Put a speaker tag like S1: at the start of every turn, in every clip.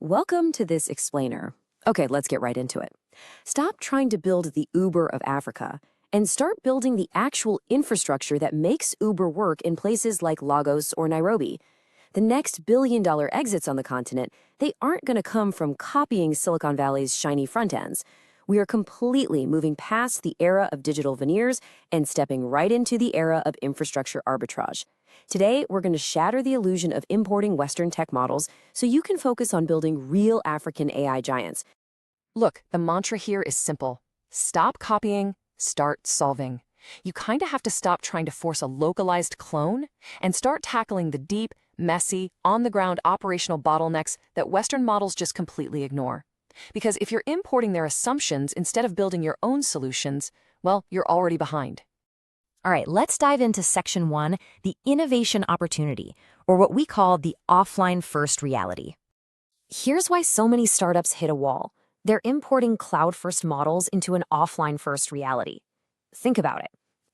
S1: Welcome to this explainer. Okay, let's get right into it. Stop trying to build the Uber of Africa and start building the actual infrastructure that makes Uber work in places like Lagos or Nairobi. The next billion-dollar exits on the continent, they aren't going to come from copying Silicon Valley's shiny front ends. We are completely moving past the era of digital veneers and stepping right into the era of infrastructure arbitrage. Today, we're going to shatter the illusion of importing Western tech models so you can focus on building real African AI giants.
S2: Look, the mantra here is simple. Stop copying, start solving. You kind of have to stop trying to force a localized clone and start tackling the deep, messy, on-the-ground operational bottlenecks that Western models just completely ignore. Because if you're importing their assumptions instead of building your own solutions, well, you're already behind.
S3: All right, let's dive into Section 1, the innovation opportunity, or what we call the offline-first reality. Here's why so many startups hit a wall. They're importing cloud-first models into an offline-first reality. Think about it.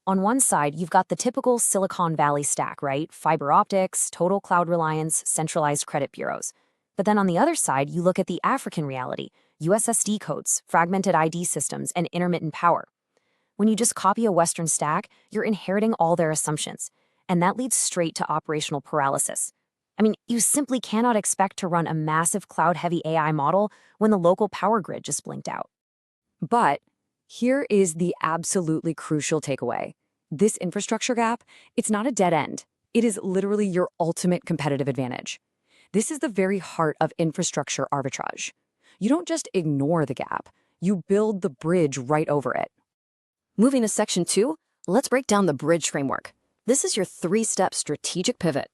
S3: On one side, you've got the typical Silicon Valley stack, right? Fiber optics, total cloud reliance, centralized credit bureaus. But then on the other side, you look at the African reality, USSD codes, fragmented ID systems, and intermittent power. When you just copy a Western stack, you're inheriting all their assumptions, and that leads straight to operational paralysis. I mean, you simply cannot expect to run a massive cloud-heavy AI model when the local power grid just blinked out.
S1: But here is the absolutely crucial takeaway. This infrastructure gap, it's not a dead end. It is literally your ultimate competitive advantage. This is the very heart of infrastructure arbitrage. You don't just ignore the gap, you build the bridge right over it. Moving to Section 2, let's break down the bridge framework. This is your three-step strategic pivot.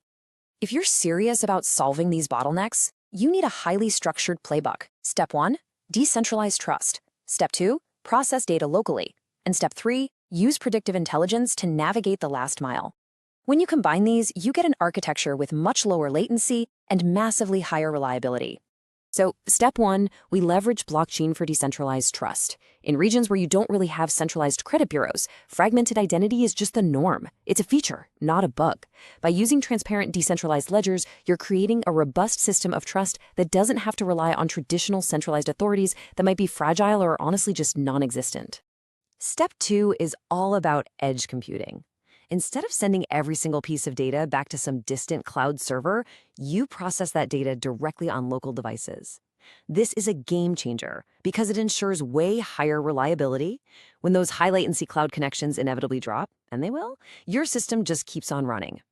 S1: If you're serious about solving these bottlenecks, you need a highly structured playbook. Step 1, decentralized trust. Step 2, process data locally. And Step 3, use predictive intelligence to navigate the last mile. When you combine these, you get an architecture with much lower latency and massively higher reliability. So, Step 1, we leverage blockchain for decentralized trust. In regions where you don't really have centralized credit bureaus, fragmented identity is just the norm. It's a feature, not a bug. By using transparent decentralized ledgers, you're creating a robust system of trust that doesn't have to rely on traditional centralized authorities that might be fragile or honestly just non-existent. Step 2 is all about edge computing. Instead of sending every single piece of data back to some distant cloud server, you process that data directly on local devices. This is a game changer because it ensures way higher reliability. When those high latency cloud connections inevitably drop, and they will, your system just keeps on running.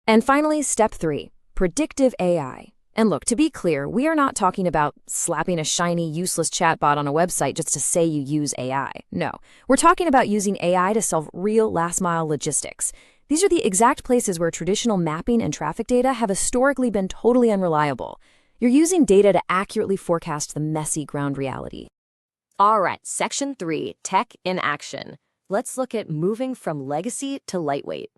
S1: And finally, Step 3, predictive AI. And look, to be clear, we are not talking about slapping a shiny, useless chatbot on a website just to say you use AI. No, we're talking about using AI to solve real last-mile logistics. These are the exact places where traditional mapping and traffic data have historically been totally unreliable. You're using data to accurately forecast the messy ground reality. All right, Section 3, Tech in Action. Let's look at moving from legacy to lightweight.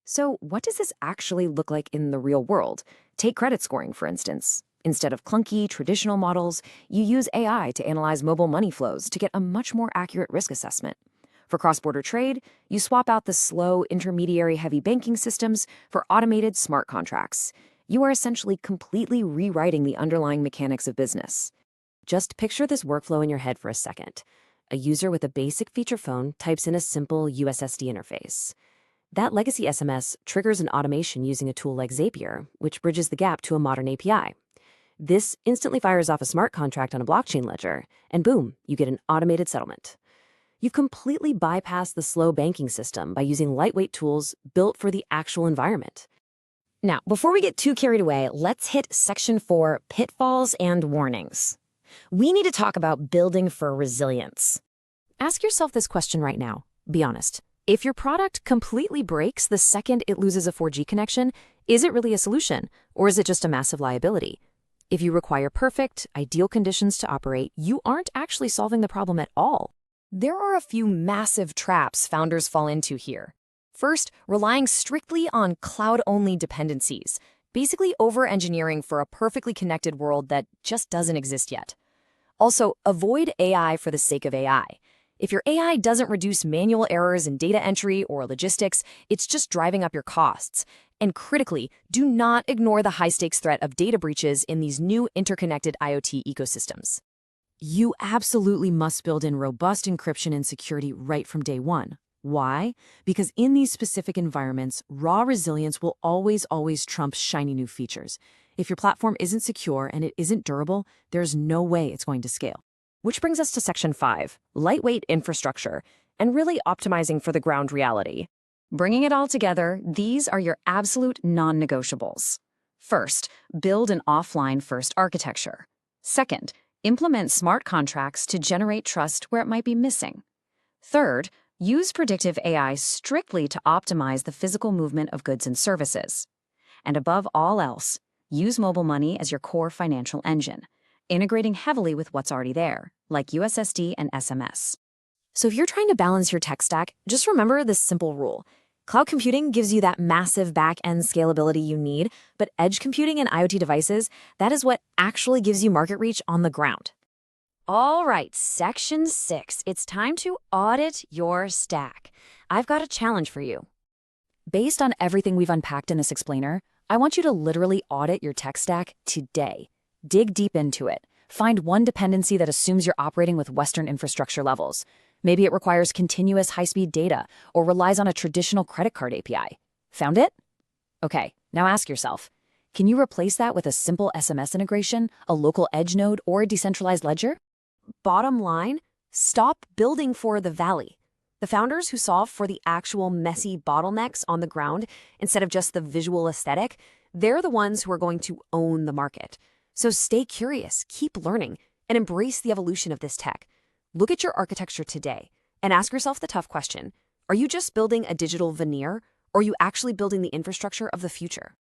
S1: So what does this actually look like in the real world? Take credit scoring, for instance. Instead of clunky, traditional models, you use AI to analyze mobile money flows to get a much more accurate risk assessment. For cross-border trade, you swap out the slow, intermediary-heavy banking systems for automated smart contracts. You are essentially completely rewriting the underlying mechanics of business. Just picture this workflow in your head for a second. A user with a basic feature phone types in a simple USSD interface. That legacy SMS triggers an automation using a tool like Zapier, which bridges the gap to a modern API. This instantly fires off a smart contract on a blockchain ledger, and boom, you get an automated settlement. You've completely bypassed the slow banking system by using lightweight tools built for the actual environment. Now, before we get too carried away, let's hit Section 4, pitfalls and warnings. We need to talk about building for resilience. Ask yourself this question right now. Be honest. If your product completely breaks the second it loses a 4G connection, is it really a solution, or is it just a massive liability? If you require perfect, ideal conditions to operate, you aren't actually solving the problem at all. There are a few massive traps founders fall into here. First, relying strictly on cloud-only dependencies, basically over-engineering for a perfectly connected world that just doesn't exist yet. Also, avoid AI for the sake of AI. If your AI doesn't reduce manual errors in data entry or logistics, it's just driving up your costs.
S3: And critically, do not ignore the high-stakes threat of data breaches in these new interconnected IoT ecosystems. You absolutely must build in robust encryption and security right from day one. Why? Because in these specific environments, raw resilience will always trump shiny new features. If your platform isn't secure and it isn't durable, there's no way it's going to scale. Which brings us to Section 5, lightweight infrastructure, and really optimizing for the ground reality.
S1: Bringing it all together, these are your absolute non-negotiables. First, build an offline-first architecture. Second, implement smart contracts to generate trust where it might be missing. Third, use predictive AI strictly to optimize the physical movement of goods and services. And above all else, use mobile money as your core financial engine, integrating heavily with what's already there, like USSD and SMS.
S3: So if you're trying to balance your tech stack, just remember this simple rule. Cloud computing gives you that massive back-end scalability you need, but edge computing and IoT devices, that is what actually gives you market reach on the ground. All right, Section 6. It's time to audit your stack. I've got a challenge for you.
S1: Based on everything we've unpacked in this explainer, I want you to literally audit your tech stack today. Dig deep into it. Find one dependency that assumes you're operating with Western infrastructure levels. Maybe it requires continuous high-speed data or relies on a traditional credit card API. Found it? Okay, now ask yourself, can you replace that with a simple SMS integration, a local edge node, or a decentralized ledger?
S3: Bottom line, stop building for the valley. The founders who solve for the actual messy bottlenecks on the ground instead of just the visual aesthetic, they're the ones who are going to own the market. So stay curious, keep learning, and embrace the evolution of this tech. Look at your architecture today and ask yourself the tough question. Are you just building a digital veneer, or are you actually building the infrastructure of the future?